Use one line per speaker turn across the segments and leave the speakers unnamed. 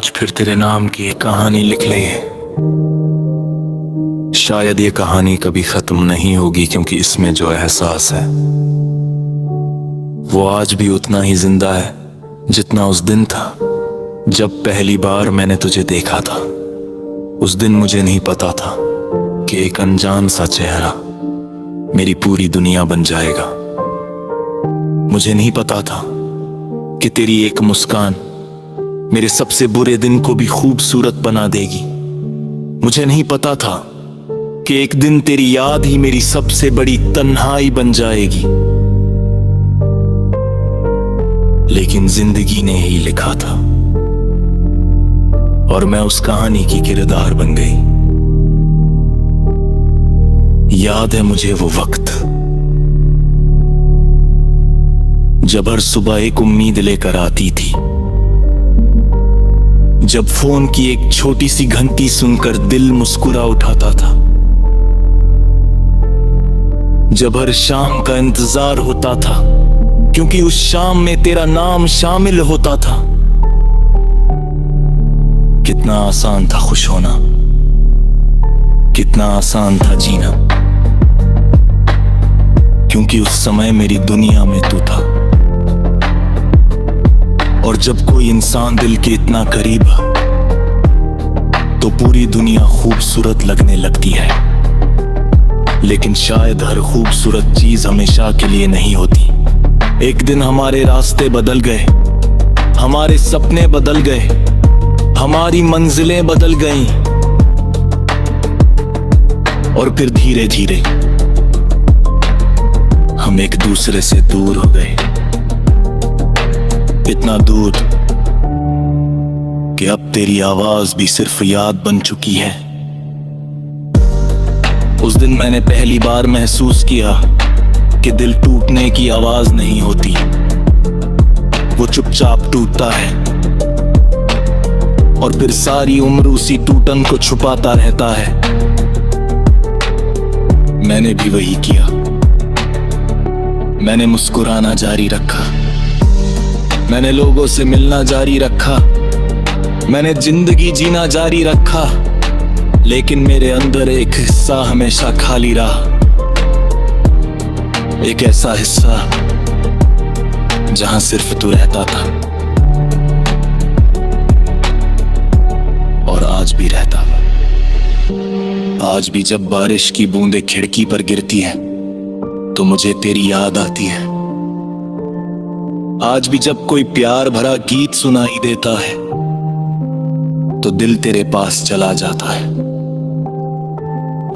आज फिर तेरे नाम की एक कहानी लिख ली है। शायद ये कहानी कभी खत्म नहीं होगी, क्योंकि इसमें जो एहसास है वो आज भी उतना ही जिंदा है जितना उस दिन था जब पहली बार मैंने तुझे देखा था। उस दिन मुझे नहीं पता था कि एक अनजान सा चेहरा मेरी पूरी दुनिया बन जाएगा। मुझे नहीं पता था कि तेरी एक मुस्कान मेरे सबसे बुरे दिन को भी खूबसूरत बना देगी। मुझे नहीं पता था कि एक दिन तेरी याद ही मेरी सबसे बड़ी तन्हाई बन जाएगी। लेकिन जिंदगी ने ही लिखा था और मैं उस कहानी की किरदार बन गई। याद है मुझे वो वक्त जब हर सुबह एक उम्मीद लेकर आती थी, जब फोन की एक छोटी सी घंटी सुनकर दिल मुस्कुरा उठाता था, जब हर शाम का इंतजार होता था क्योंकि उस शाम में तेरा नाम शामिल होता था। कितना आसान था खुश होना, कितना आसान था जीना, क्योंकि उस समय मेरी दुनिया में तू था। और जब कोई इंसान दिल के इतना करीब तो पूरी दुनिया खूबसूरत लगने लगती है। लेकिन शायद हर खूबसूरत चीज हमेशा के लिए नहीं होती। एक दिन हमारे रास्ते बदल गए, हमारे सपने बदल गए, हमारी मंजिलें बदल गईं, और फिर धीरे धीरे हम एक दूसरे से दूर हो गए। इतना दूर कि अब तेरी आवाज भी सिर्फ याद बन चुकी है। उस दिन मैंने पहली बार महसूस किया कि दिल टूटने की आवाज नहीं होती, वो चुपचाप टूटता है और फिर सारी उम्र उसी टूटन को छुपाता रहता है। मैंने भी वही किया। मैंने मुस्कुराना जारी रखा, मैंने लोगों से मिलना जारी रखा, मैंने जिंदगी जीना जारी रखा, लेकिन मेरे अंदर एक हिस्सा हमेशा खाली रहा। एक ऐसा हिस्सा जहां सिर्फ तू रहता था और आज भी रहता था। आज भी जब बारिश की बूंदें खिड़की पर गिरती हैं तो मुझे तेरी याद आती है। आज भी जब कोई प्यार भरा गीत सुनाई देता है तो दिल तेरे पास चला जाता है।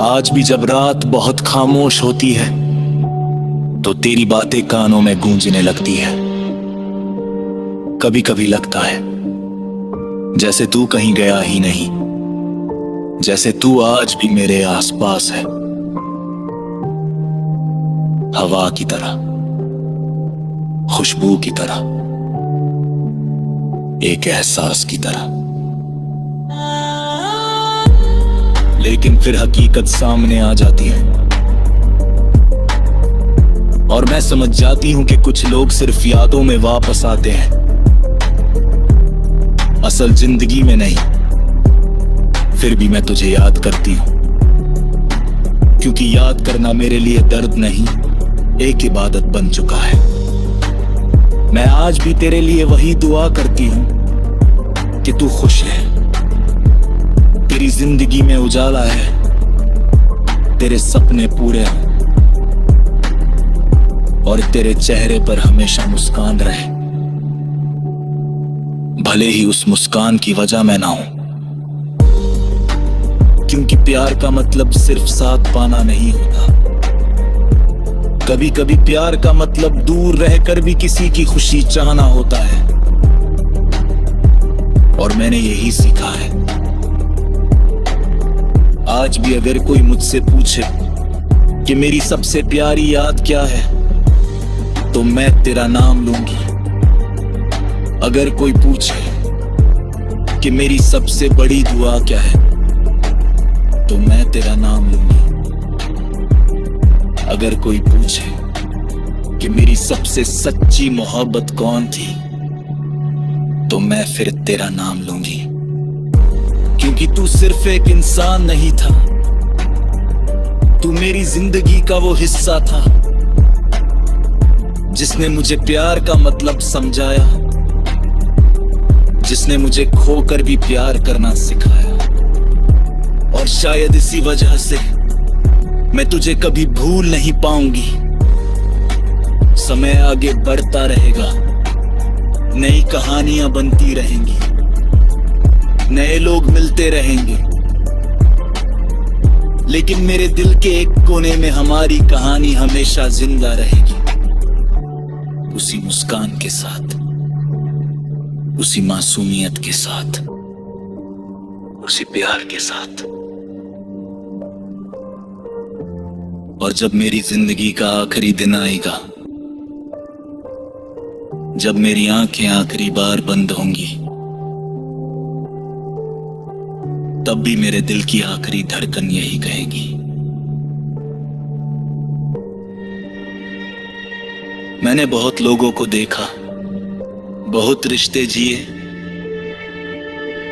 आज भी जब रात बहुत खामोश होती है तो तेरी बातें कानों में गूंजने लगती है। कभी कभी लगता है जैसे तू कहीं गया ही नहीं, जैसे तू आज भी मेरे आसपास है, हवा की तरह, खुशबू की तरह, एक एहसास की तरह। लेकिन फिर हकीकत सामने आ जाती है और मैं समझ जाती हूं कि कुछ लोग सिर्फ यादों में वापस आते हैं, असल जिंदगी में नहीं। फिर भी मैं तुझे याद करती हूं, क्योंकि याद करना मेरे लिए दर्द नहीं, एक इबादत बन चुका है। मैं आज भी तेरे लिए वही दुआ करती हूं कि तू खुश है, तेरी जिंदगी में उजाला है, तेरे सपने पूरे हों और तेरे चेहरे पर हमेशा मुस्कान रहे, भले ही उस मुस्कान की वजह मैं ना हूं। क्योंकि प्यार का मतलब सिर्फ साथ पाना नहीं होता। कभी कभी प्यार का मतलब दूर रहकर भी किसी की खुशी चाहना होता है, और मैंने यही सीखा है। आज भी अगर कोई मुझसे पूछे कि मेरी सबसे प्यारी याद क्या है तो मैं तेरा नाम लूंगी। अगर कोई पूछे कि मेरी सबसे बड़ी दुआ क्या है तो मैं तेरा नाम लूंगी। अगर कोई पूछे कि मेरी सबसे सच्ची मोहब्बत कौन थी तो मैं फिर तेरा नाम लूंगी। क्योंकि तू सिर्फ एक इंसान नहीं था, तू मेरी जिंदगी का वो हिस्सा था जिसने मुझे प्यार का मतलब समझाया, जिसने मुझे खोकर भी प्यार करना सिखाया। और शायद इसी वजह से मैं तुझे कभी भूल नहीं पाऊंगी। समय आगे बढ़ता रहेगा, नई कहानियां बनती रहेंगी, नए लोग मिलते रहेंगे, लेकिन मेरे दिल के एक कोने में हमारी कहानी हमेशा जिंदा रहेगी। उसी मुस्कान के साथ, उसी मासूमियत के साथ, उसी प्यार के साथ। और जब मेरी जिंदगी का आखिरी दिन आएगा, जब मेरी आंखें आखिरी बार बंद होंगी, तब भी मेरे दिल की आखिरी धड़कन यही कहेगी, मैंने बहुत लोगों को देखा, बहुत रिश्ते जिए,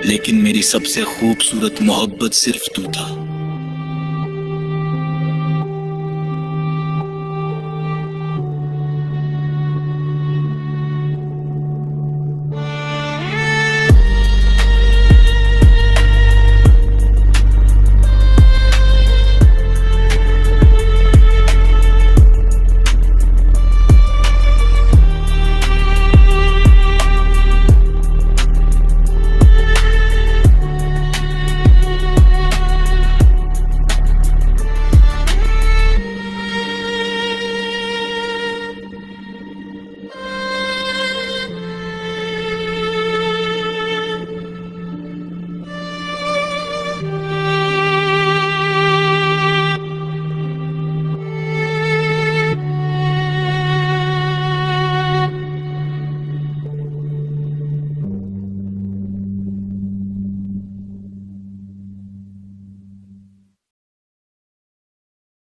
लेकिन मेरी सबसे खूबसूरत मोहब्बत सिर्फ तू था।